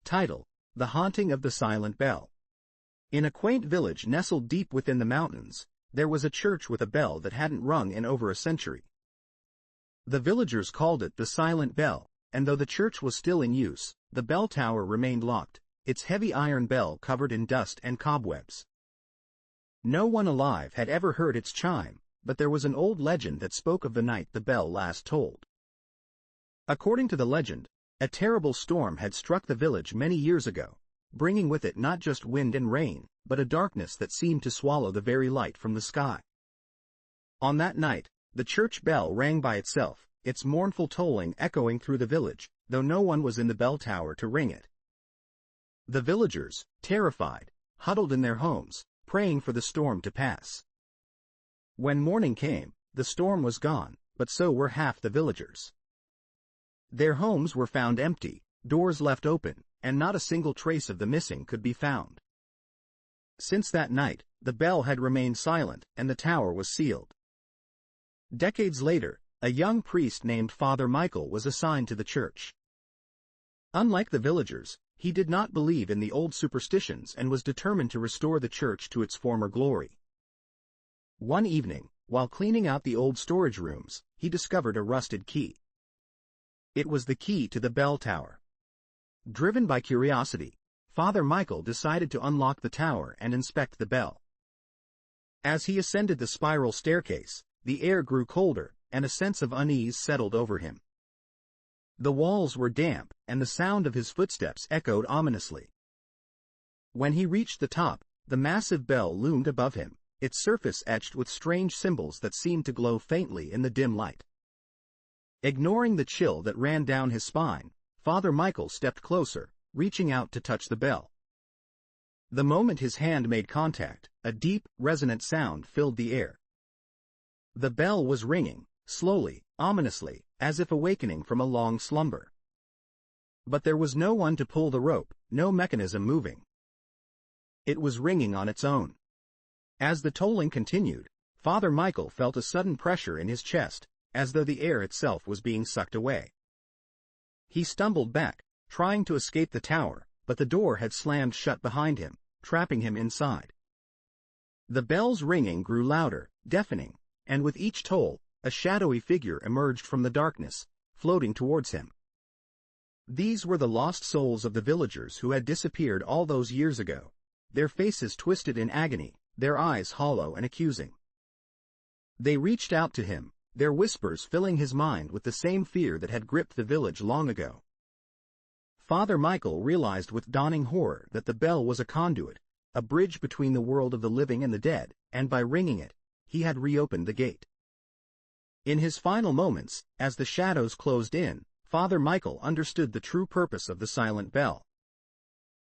Title: The Haunting of the Silent Bell. In a quaint village nestled deep within the mountains, there was a church with a bell that hadn't rung in over a century. The villagers called it the Silent Bell, and though the church was still in use, the bell tower remained locked, its heavy iron bell covered in dust and cobwebs. No one alive had ever heard its chime, but there was an old legend that spoke of the night the bell last tolled. According to the legend, a terrible storm had struck the village many years ago, bringing with it not just wind and rain, but a darkness that seemed to swallow the very light from the sky. On that night, the church bell rang by itself, its mournful tolling echoing through the village, though no one was in the bell tower to ring it. The villagers, terrified, huddled in their homes, praying for the storm to pass. When morning came, the storm was gone, but so were half the villagers. Their homes were found empty, doors left open, and not a single trace of the missing could be found. Since that night, the bell had remained silent and the tower was sealed. Decades later, a young priest named Father Michael was assigned to the church. Unlike the villagers, he did not believe in the old superstitions and was determined to restore the church to its former glory. One evening, while cleaning out the old storage rooms, he discovered a rusted key. It was the key to the bell tower. Driven by curiosity, Father Michael decided to unlock the tower and inspect the bell. As he ascended the spiral staircase, the air grew colder, and a sense of unease settled over him. The walls were damp, and the sound of his footsteps echoed ominously. When he reached the top, the massive bell loomed above him, its surface etched with strange symbols that seemed to glow faintly in the dim light. Ignoring the chill that ran down his spine, Father Michael stepped closer, reaching out to touch the bell. The moment his hand made contact, a deep, resonant sound filled the air. The bell was ringing, slowly, ominously, as if awakening from a long slumber. But there was no one to pull the rope, no mechanism moving. It was ringing on its own. As the tolling continued, Father Michael felt a sudden pressure in his chest, as though the air itself was being sucked away. He stumbled back, trying to escape the tower, but the door had slammed shut behind him, trapping him inside. The bell's ringing grew louder, deafening, and with each toll, a shadowy figure emerged from the darkness, floating towards him. These were the lost souls of the villagers who had disappeared all those years ago, their faces twisted in agony, their eyes hollow and accusing. They reached out to him, their whispers filling his mind with the same fear that had gripped the village long ago. Father Michael realized with dawning horror that the bell was a conduit, a bridge between the world of the living and the dead, and by ringing it, he had reopened the gate. In his final moments, as the shadows closed in, Father Michael understood the true purpose of the silent bell.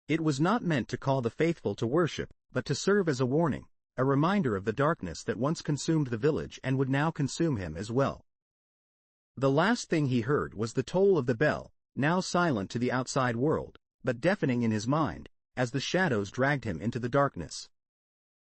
It was not meant to call the faithful to worship, but to serve as a warning, a reminder of the darkness that once consumed the village and would now consume him as well. The last thing he heard was the toll of the bell, now silent to the outside world, but deafening in his mind, as the shadows dragged him into the darkness.